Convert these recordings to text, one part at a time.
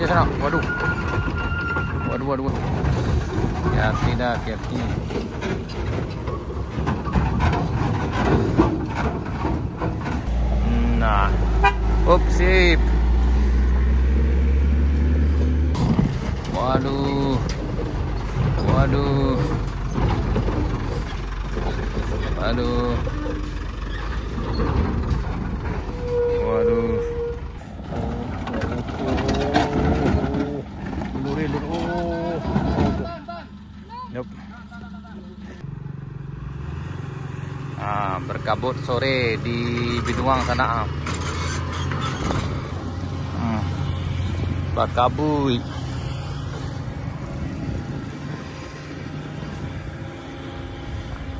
sana. Waduh. Waduh. Hati-hati dah, hati-hati. Nah. Sip. Waduh. Yup. Berkabut sore di Binuang sana. Berkabut.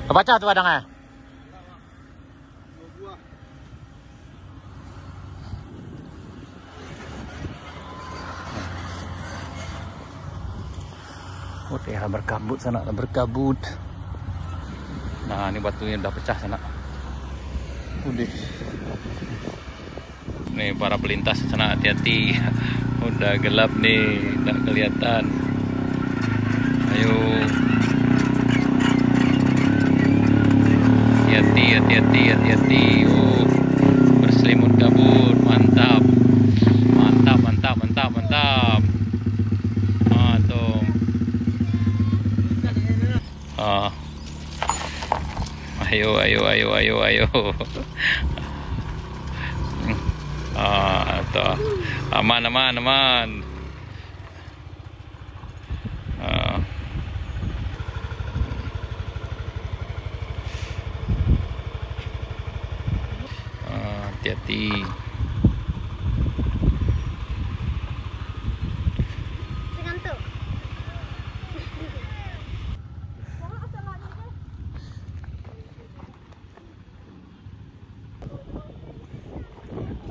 Baca tuh padangnya. Ya berkabut sana, berkabut. Nah, ini batunya udah pecah sana. Udah. Nih para pelintas sana hati-hati. Udah gelap nih, nggak kelihatan. Ayo. Hati-hati. Berselimut kabut, mantap. Tuh. Ayo. Tuh. Aman. Hati-hati.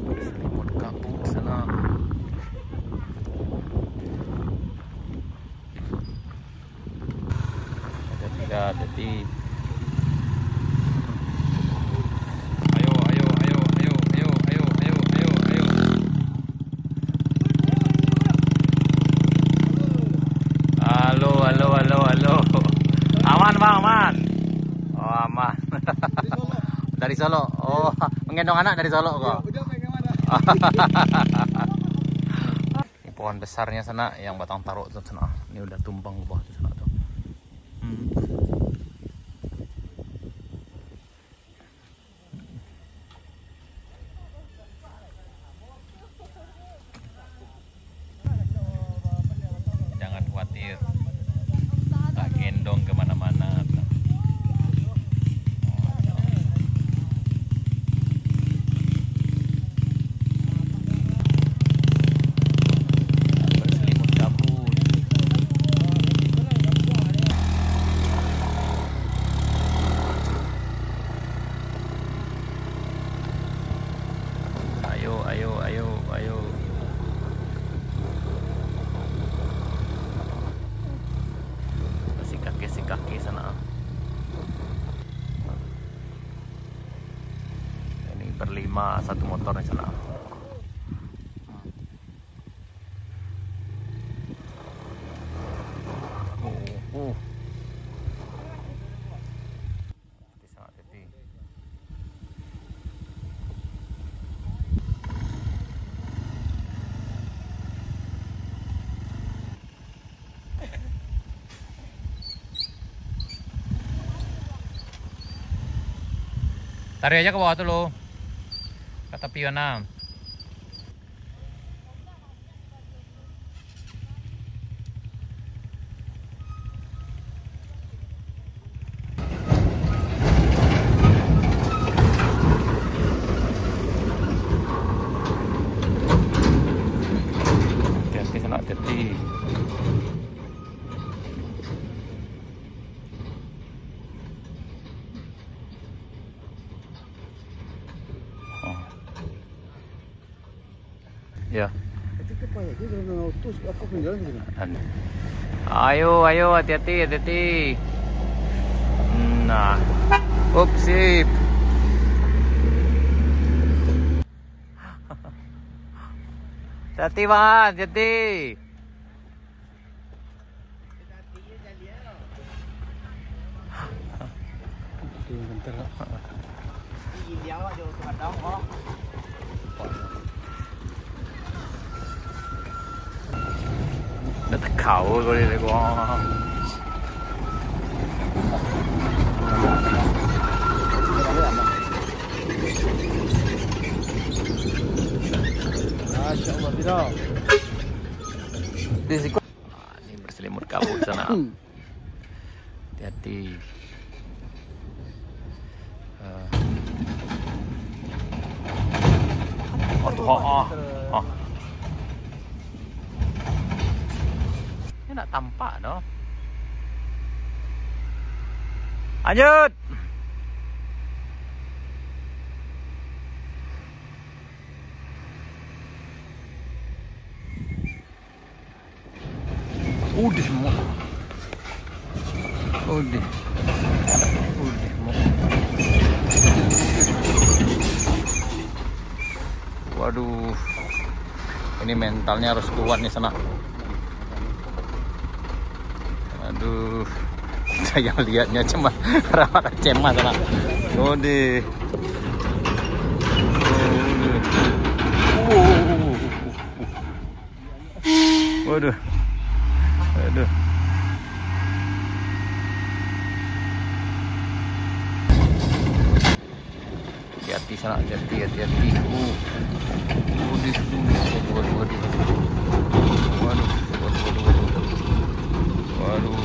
Berselimut kabut sana. Hati-hati. Halo. Aman bang, aman. Oh aman. Dari Solo. Oh, menggendong anak dari Solo kok. Ini pohon besarnya sana, yang batang taruk tuh sana. Ini udah tumbang ke bawah sana tuh. Jangan khawatir. Tak gendong kemana-mana. Berselimut kabut. Ayo. Si kaki sana. Ini berlima, satu motor di sana. Di sana tadi. Tarik aja ke bawah tuh lo. Kata Piona. Hati-hati sana, hati-hati. Ya. Ayo, hati-hati. Nah, sip. Hati banget, hati. Nó thật khẩu rồi đây con. Ini berselimut kabut sana. Hati-hati. Ini nak tampak doh. Lanjut. Udah semua. Udah semua. Waduh, ini mentalnya harus kuat nih sana. Aduh, saya lihatnya cuma rapat cemas sana. Udah. Waduh. Aduh. Hati-hati sana, hati-hati. Waduh.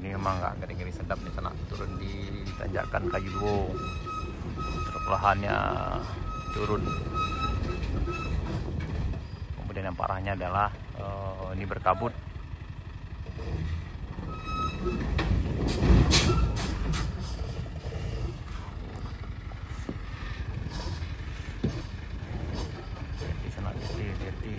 Ini emang nggak ngeri-ngeri sedap nih sana, turun di tanjakan kayu duo, perlahannya turun. Kemudian yang parahnya adalah ini berkabut. Di sana hati-hati.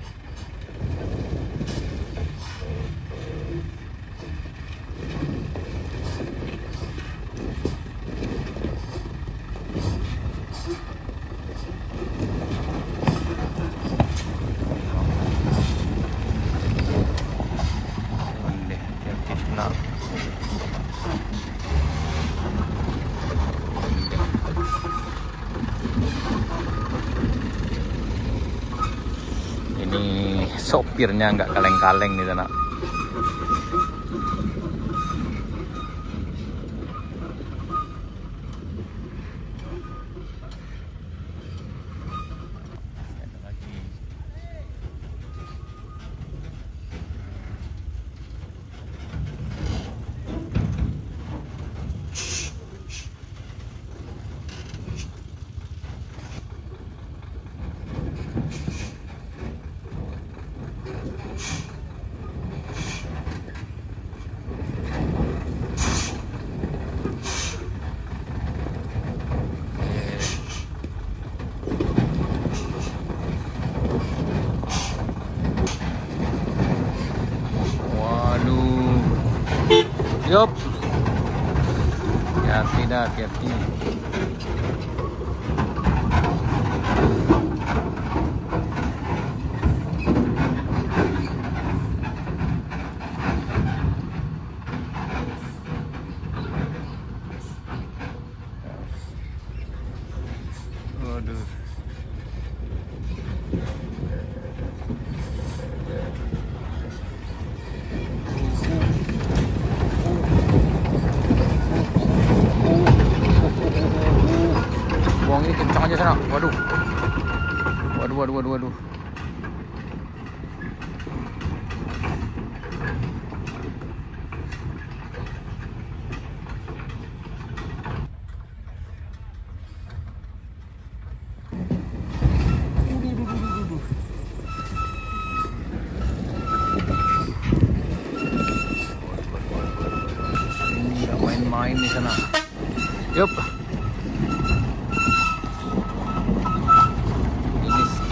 Ini sopirnya nggak kaleng-kaleng nih sana. Yup. Hati-hati dah, hati-hati. Waduh. Buang ini kencang aja sana. Waduh. Waduh. Ini nggak main-main di sana. Yup.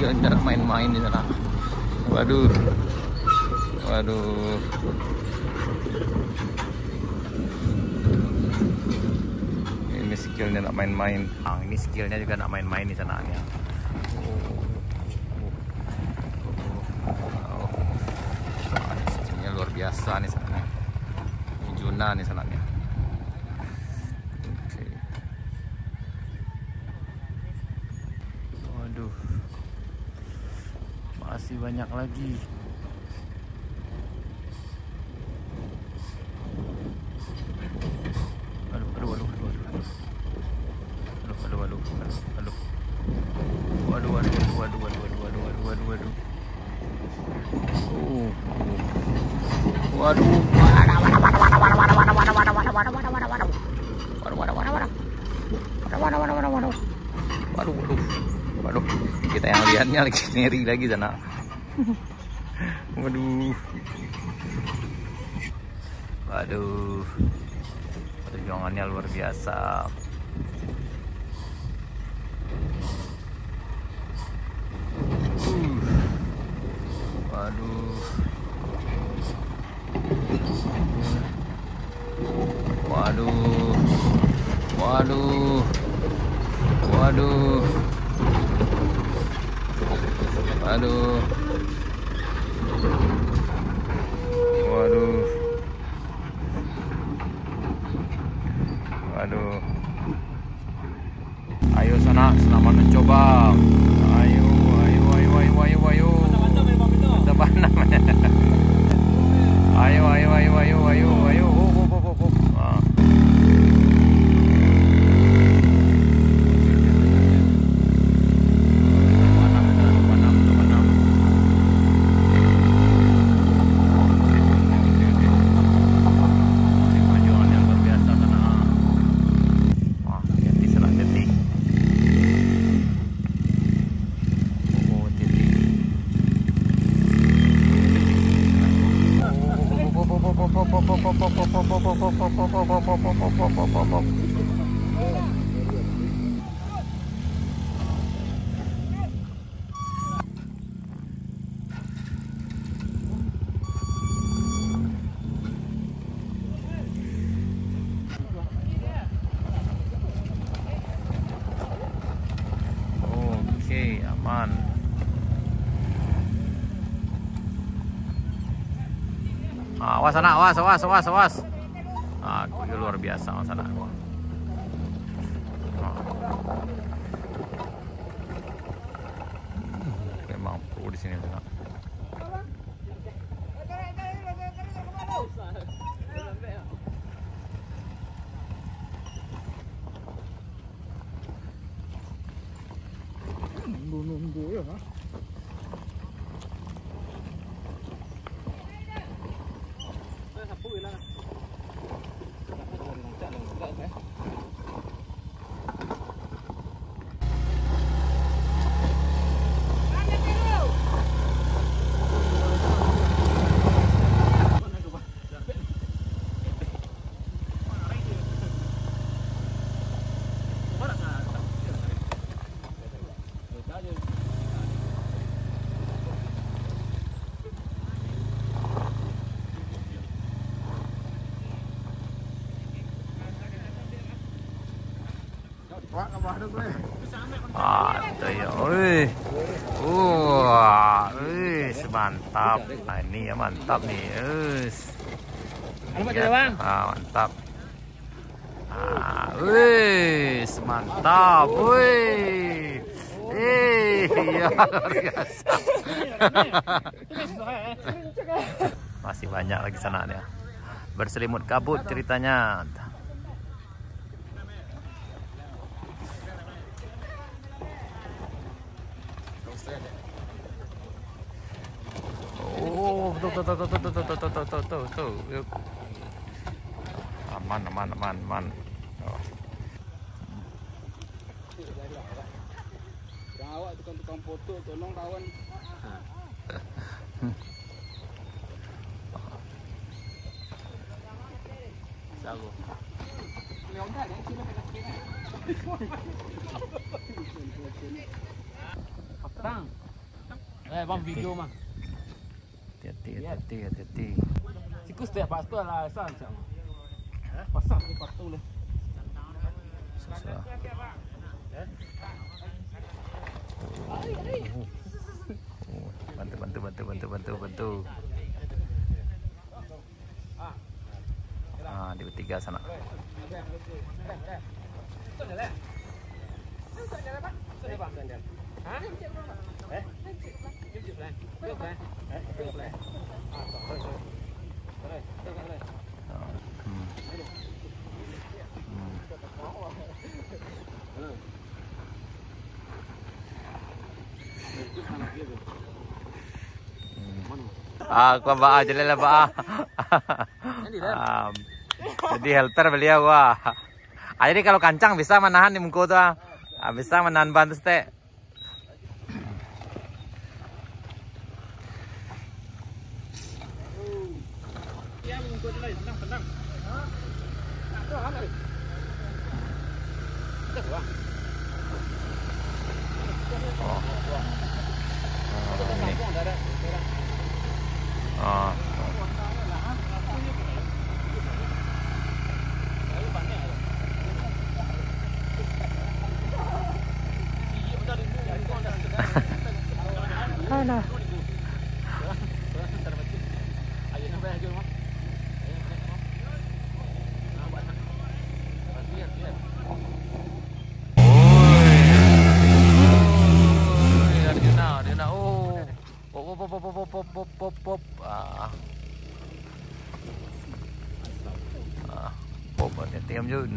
skillnya main-main di sana. Waduh, waduh. Ini skillnya nak main-main. Ini skillnya juga nak main-main di sana ya. Skillnya luar biasa nih sana. Juna nih sana nih. Waduh, masih banyak lagi. Waduh, kita yang lihatnya lagi ngeri lagi sana. Waduh, perjuangannya luar biasa. Waduh, waduh. Ayo sana, selamat mencoba. Ayo. Mantap. Ayo. Oke, aman. Awas sana, awas. Itu luar biasa sana. Memang pro di sini sana. Nunggu ya. Ada ya, mantap. Nah, ini ya mantap nih, Alamat ya, Bang. Mantap. Mantap, iya luar biasa. Masih banyak lagi sana ya. Berselimut kabut ceritanya. Tuh. Aman. Oh. Awak tukang foto, tolong kawan. Jago. Petang. bang video mah. Hati-hati. Siku setiap pastu lah asal macam. Pasang di pastu le. Susah. Bantu. Ah, di bertiga sana. Aku ba aja lah ba. Jadi helper beliau wah. Jadi kalau kancang bisa menahan di muka tuh. Bisa menahan bantus teh. Oh. Alah. Pop. Pop ở tiệm chứ. Ayo.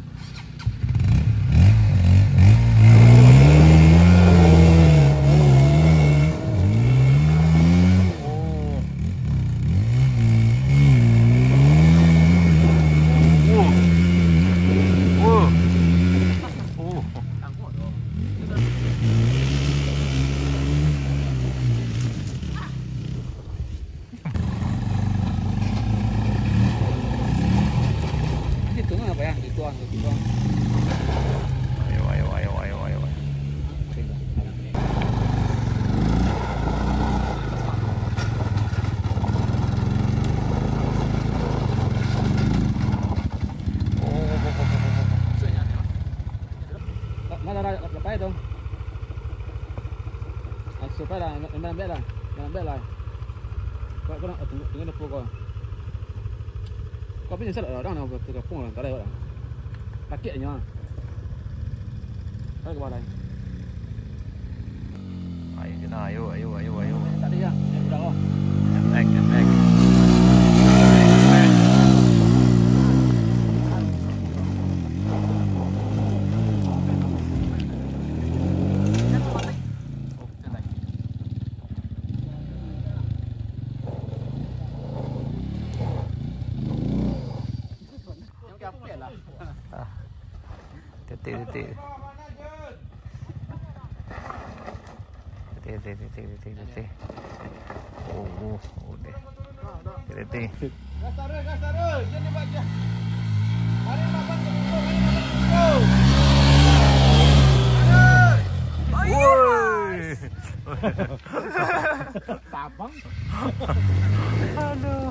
Lepas dong. Supaya lah, ambil lah. Kau nak tengok depan kau. Kau punya salah orang nak ke depan lah, tak ada orang. Paketnya. Kau ke mana? Ayo. Tak ada ya, budak kau. Get back. Hati. Oh, udah. Hati. Gas taruh. Jangan baca. Mari makan dulu. Woi. Tabang. Aduh.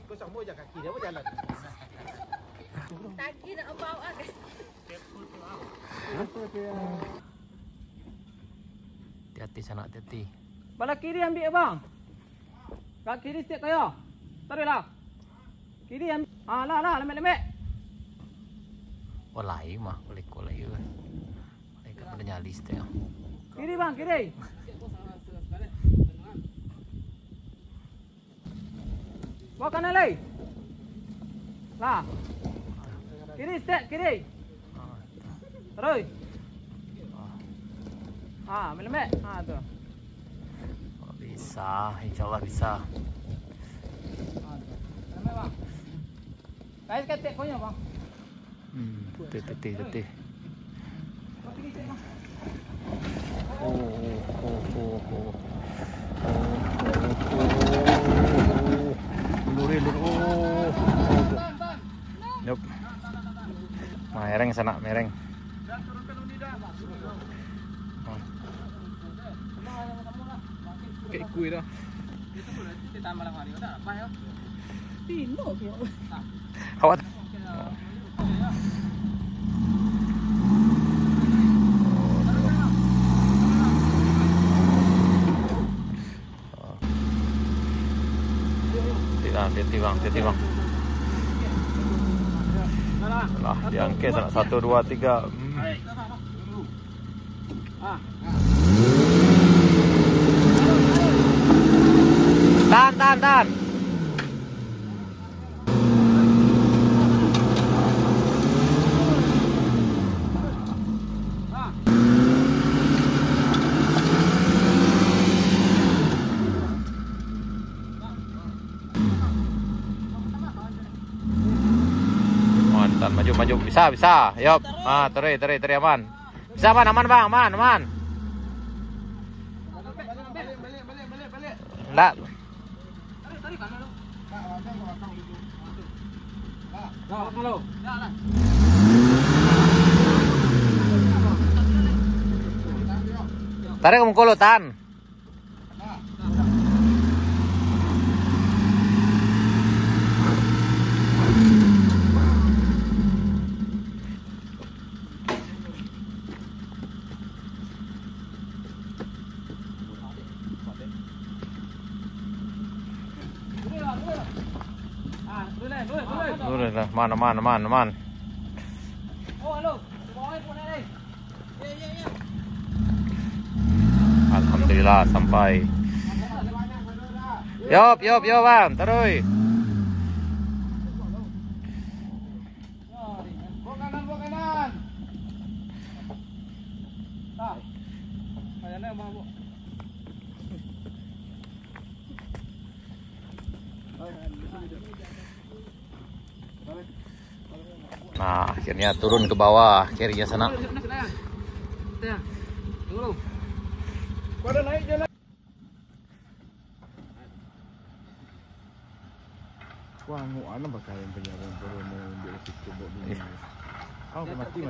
Kau sama je kaki dia berjalan. Kaki nak bawa ke. Hati-hati sana, hati-hati. Bala kiri ambil bang. Kaki kiri setiap kaya. Taruhlah. Kiri ambil. Lah, lembek. Oh, lain mah, boleh lagi. Mereka pada nyalis teh. Kiri bang, kiri. Bawa kanan lagi. Lah. Kiri step, kiri. Terus. Lembek. Tu. Oh, bisa, insyaallah bisa. Lembek bang. Kait ketik punya bang. Teteh. Lur. Yup. Mereng sana, mereng. Kayak kue dah. Itu boleh ditambah lagi udah apa ya? Tino kyo. Awat. Hati-hati bang. Lah, diangkat sana 1 2 3. Tahan. Mantan maju. Bisa. Yup. Teri aman. Bisa aman bang, aman. Enggak. Tarik kamu kolotan. Dulu lah, aman. Oh, halo. Bawa pun ini. Ya. Alhamdulillah sampai. Yop bang, terus. Bawa kanan. Tak. Kayaknya mau. Nah, akhirnya turun ke bawah, kirinya sana. Tunggu. Kau dah naik jalan. Wah, mau anak bakal yang penyaran turun di situ buat ini. Kau mati.